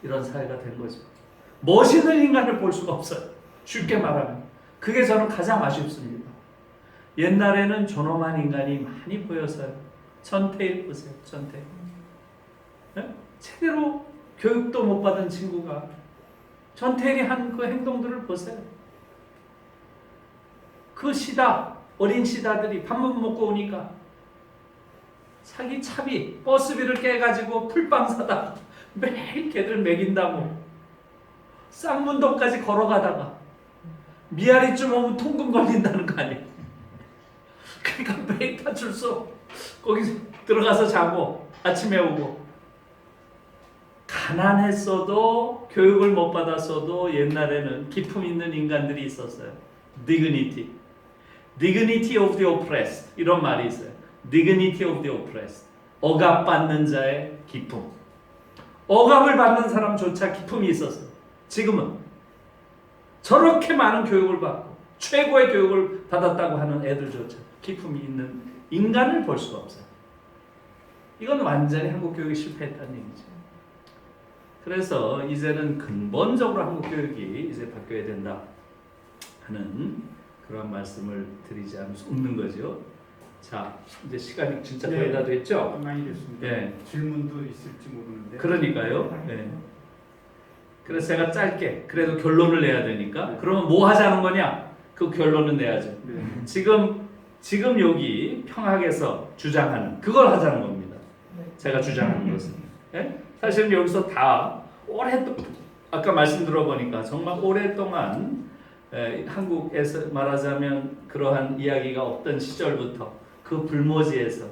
[SPEAKER 1] 이런 사회가 된 거죠. 멋있는 인간을 볼 수가 없어요. 쉽게 말하면. 그게 저는 가장 아쉽습니다. 옛날에는 존엄한 인간이 많이 보여서요. 전태일 보세요. 전태일. 제대로 교육도 못 받은 친구가 전태일이 한 그 행동들을 보세요. 그 시다, 어린 시다들이 밥 못 먹고 오니까 자기 차비, 버스비를 깨가지고 풀빵 사다가 매일 걔들 먹인다고 쌍문동까지 걸어가다가 미아리쯤 오면 통금 걸린다는 거 아니에요. 그러니까 매일 파출소 거기 들어가서 자고 아침에 오고 가난했어도 교육을 못 받았어도 옛날에는 기품 있는 인간들이 있었어요. dignity of the oppressed 이런 말이 있어요. dignity of the oppressed 억압받는 자의 기품. 억압을 받는 사람조차 기품이 있었어요. 지금은 저렇게 많은 교육을 받고 최고의 교육을 받았다고 하는 애들조차 기품이 있는 인간을 볼 수가 없어요. 이건 완전히 한국 교육이 실패했다는 얘기죠. 그래서 이제는 근본적으로 한국 교육이 이제 바뀌어야 된다 하는 그런 말씀을 드리지 않을 수 없는 거죠. 자, 이제 시간이 진짜
[SPEAKER 2] 네.
[SPEAKER 1] 거의 다 됐죠?
[SPEAKER 2] 많이 됐습니다.
[SPEAKER 1] 예.
[SPEAKER 2] 질문도 있을지 모르는데.
[SPEAKER 1] 그러니까요. 예. 그래서 제가 짧게 그래도 결론을 내야 되니까
[SPEAKER 2] 네.
[SPEAKER 1] 그러면 뭐 하자는 거냐? 그 결론은 내야죠.
[SPEAKER 2] 네.
[SPEAKER 1] 지금 여기 평학에서 주장하는 그걸 하자는 겁니다. 제가 주장하는 것은. 예? 사실은 여기서 다 오랫동안 아까 말씀 들어보니까 정말 오랫동안 한국에서 말하자면 그러한 이야기가 없던 시절부터 그 불모지에서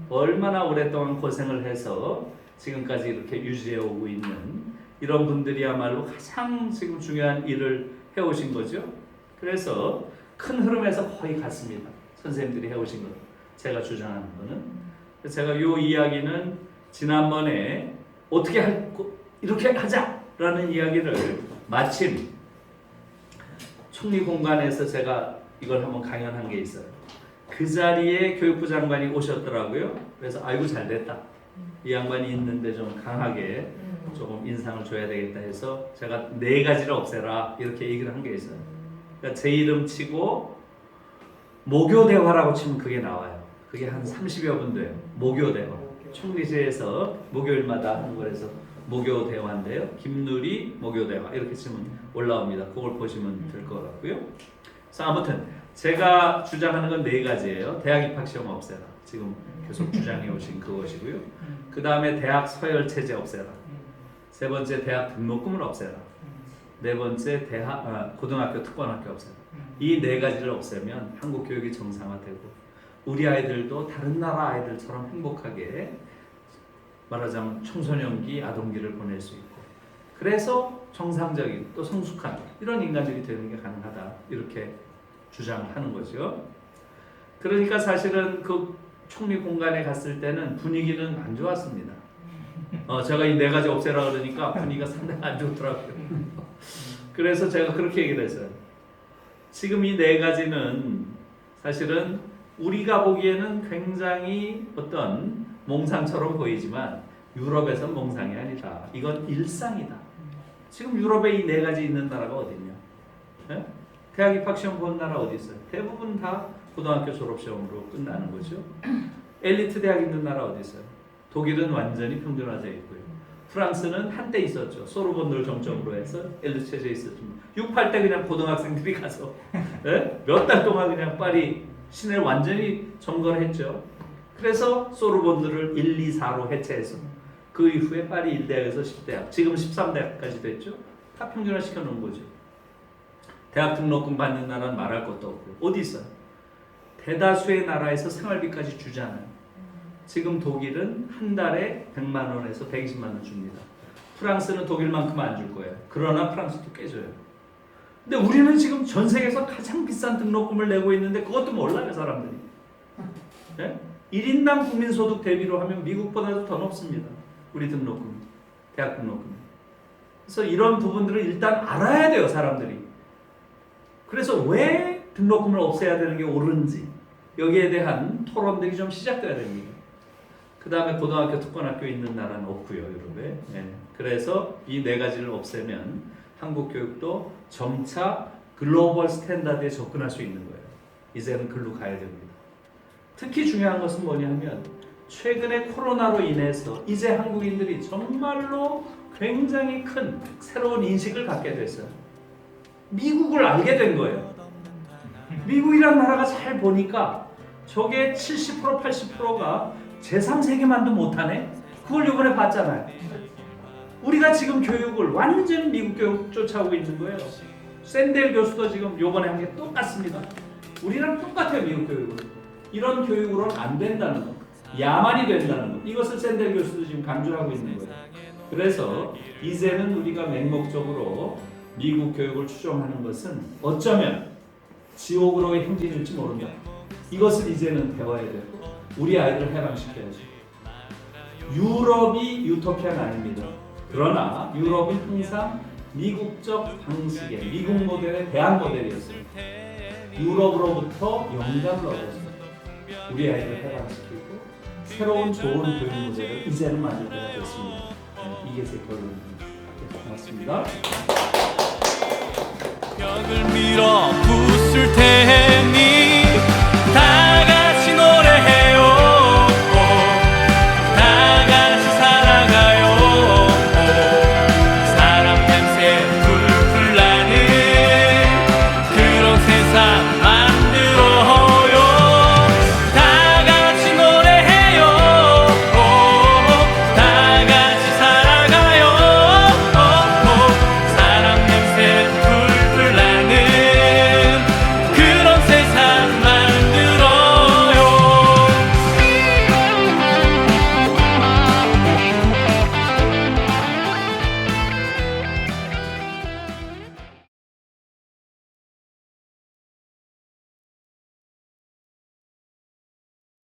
[SPEAKER 1] 얼마나 오랫동안 고생을 해서 지금까지 이렇게 유지해 오고 있는 이런 분들이야말로 가장 지금 중요한 일을 해오신 거죠. 그래서 큰 흐름에서 거의 같습니다. 선생님들이 해오신 것, 제가 주장하는 거는. 제가 이 이야기는 지난번에 어떻게 이렇게 하자라는 이야기를 마침 총리 공간에서 제가 이걸 한번 강연한 게 있어요. 그 자리에 교육부 장관이 오셨더라고요. 그래서 아이고 잘 됐다. 이 양반이 있는데 좀 강하게 조금 인상을 줘야 되겠다 해서 제가 4가지를 없애라 이렇게 얘기를 한 게 있어요. 그러니까 제 이름 치고 모교대화라고 치면 그게 나와요. 그게 한 30여 분 돼요. 모교대화. 총리실에서 목요일마다 하는 거라서 모교대화인데요. 김누리 모교대화 이렇게 치면 올라옵니다. 그걸 보시면 될 것 같고요. 그래서 아무튼 제가 주장하는 건 4가지예요. 대학 입학시험 없애라. 지금 계속 주장해 오신 그것이고요. 그 다음에 대학 서열 체제 없애라. 3번째 대학 등록금을 없애라. 4번째 고등학교 특권학교 없애라. 이 4가지를 없애면 한국 교육이 정상화되고 우리 아이들도 다른 나라 아이들처럼 행복하게 말하자면 청소년기, 아동기를 보낼 수 있고 그래서 정상적인 또 성숙한 이런 인간들이 되는 게 가능하다 이렇게 주장하는 거죠. 그러니까 사실은 그 총리 공간에 갔을 때는 분위기는 안 좋았습니다. 제가 이 4가지 없애라 그러니까 분위기가 상당히 안 좋더라고요. 그래서 제가 그렇게 얘기를 했어요. 지금 이 4가지는 사실은 우리가 보기에는 굉장히 어떤 몽상처럼 보이지만 유럽에선 몽상이 아니다. 이건 일상이다. 지금 유럽에 이 4가지 있는 나라가 어디냐? 네? 대학 입학시험 본 나라 어디 있어요? 대부분 다 고등학교 졸업시험으로 끝나는 거죠. 엘리트 대학 있는 나라 어디 있어요? 독일은 완전히 평준화되어 있고요. 프랑스는 한때 있었죠. 소르본을 정점으로 해서 엘리트 체제에 있었지만 6.8 때 그냥 고등학생들이 가서 몇 달 동안 그냥 파리 시내를 완전히 점거했죠. 그래서 소르본들을 1, 2, 4로 해체해서 그 이후에 파리 1대학에서 10대학, 지금 13대학까지 됐죠. 다 평준화 시켜놓은 거죠. 대학 등록금 받는 나라는 말할 것도 없고 어디 있어요? 대다수의 나라에서 생활비까지 주잖아요. 지금 독일은 한 달에 100만 원에서 120만 원 줍니다. 프랑스는 독일만큼 안 줄 거예요. 그러나 프랑스도 꽤 줘요. 근데 우리는 지금 전 세계에서 가장 비싼 등록금을 내고 있는데 그것도 몰라요 사람들이. 네? 1인당 국민소득 대비로 하면 미국보다도 더 높습니다. 우리 등록금, 대학 등록금. 그래서 이런 부분들을 일단 알아야 돼요 사람들이. 그래서 왜 등록금을 없애야 되는 게 옳은지 여기에 대한 토론들이 좀 시작돼야 됩니다. 그 다음에 고등학교 특권학교 있는 나라는 없고요 유럽에. 네. 그래서 이 4가지를 없애면 한국 교육도 점차 글로벌 스탠다드에 접근할 수 있는 거예요. 이제는 글로 가야 됩니다. 특히 중요한 것은 뭐냐면 최근에 코로나로 인해서 이제 한국인들이 정말로 굉장히 큰 새로운 인식을 갖게 됐어요. 미국을 알게 된 거예요. 미국이란 나라가 잘 보니까 저게 70% 80%가 제3세계만도 못하네? 그걸 이번에 봤잖아요. 우리가 지금 교육을 완전 미국 교육 쫓아오고 있는 거예요. 샌델 교수도 지금 이번에 한 게 똑같습니다. 우리랑 똑같아요 미국 교육은. 이런 교육으로는 안 된다는 거. 야만이 된다는 거. 이것을 샌델 교수도 지금 강조하고 있는 거예요. 그래서 이제는 우리가 맹목적으로 미국 교육을 추종하는 것은 어쩌면 지옥으로의 행진일지 모른다. 이것을 이제는 배워야 되고 우리 아이들을 해방시켜야죠. 유럽이 유토피아는 아닙니다. 그러나 유럽은 항상 미국적 방식의 미국 모델의 대안 모델이었어요. 유럽으로부터 영감을 얻어서 우리 아이들을 해방시키고 새로운 좋은 교육 모델을 이제는 만들 때가 됐습니다. 네, 이게 제 결론입니다. 네, 고맙습니다.
[SPEAKER 3] 벽을 밀어 부술 테